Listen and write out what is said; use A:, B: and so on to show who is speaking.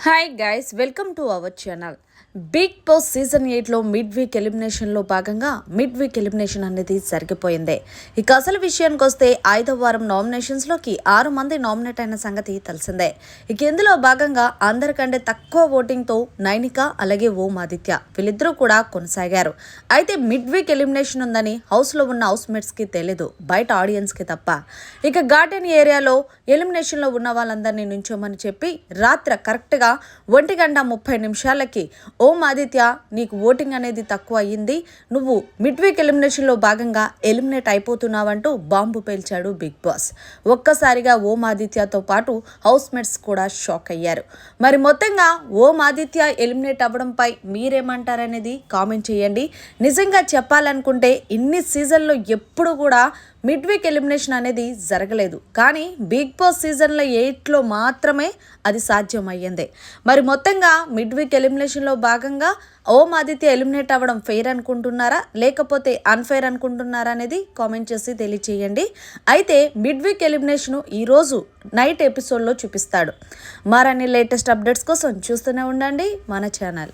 A: Hi guys, welcome to our channel. Bigg Boss season 8లో mid week ఎలిమినేషన్లో భాగంగా mid week elimination అనేది జరిగిపోయింది. ఇక అసలు విషయానికి వస్తే 5వ వారం నామినేషన్స్లోకి 6 మంది నామినేట్ అయిన సంగతి తెలిసిందే. ఇక ఇందులో భాగంగా అందరికంటే తక్కువ ఓటింగ్తో నైనిక అలాగే ఓం ఆదిత్య వీళ్ళిద్దరూ కూడా కొనసాగారు. అయితే మిడ్ వీక్ ఎలిమినేషన్ ఉందని హౌస్లో ఉన్న హౌస్ మేట్స్కి తెలీదు, బయట ఆడియన్స్కి తప్ప. ఇక గార్డెన్ ఏరియాలో ఎలిమినేషన్లో ఉన్న వాళ్ళందరినీ నుంచోమని చెప్పి రాత్రి కరెక్ట్గా 1:30 ఓం ఆదిత్య, నీకు ఓటింగ్ అనేది తక్కువ అయ్యింది, నువ్వు మిడ్ వీక్ ఎలిమినేషన్లో భాగంగా ఎలిమినేట్ అయిపోతున్నావంటూ బాంబు పేల్చాడు బిగ్ బాస్. ఒక్కసారిగా ఓం ఆదిత్యతో పాటు హౌస్ మేట్స్ కూడా షాక్ అయ్యారు. మరి మొత్తంగా ఓం ఆదిత్య ఎలిమినేట్ అవ్వడంపై మీరేమంటారనేది కామెంట్ చేయండి. నిజంగా చెప్పాలనుకుంటే ఇన్ని సీజన్లో ఎప్పుడు కూడా మిడ్ వీక్ ఎలిమినేషన్ అనేది జరగలేదు, కానీ బిగ్ బాస్ సీజన్లో 8లో మాత్రమే అది సాధ్యమయ్యింది. మరి మొత్తంగా మిడ్ వీక్ ఎలిమినేషన్లో భాగంగా ఓం ఆదిత్య ఎలిమినేట్ అవ్వడం ఫెయిర్ అనుకుంటున్నారా లేకపోతే అన్ఫెయిర్ అనుకుంటున్నారా అనేది కామెంట్ చేసి తెలియచేయండి. అయితే మిడ్ వీక్ ఎలిమినేషన్ ఈరోజు నైట్ ఎపిసోడ్లో చూపిస్తాడు. మరిన్ని లేటెస్ట్ అప్డేట్స్ కోసం చూస్తూనే ఉండండి మన ఛానల్.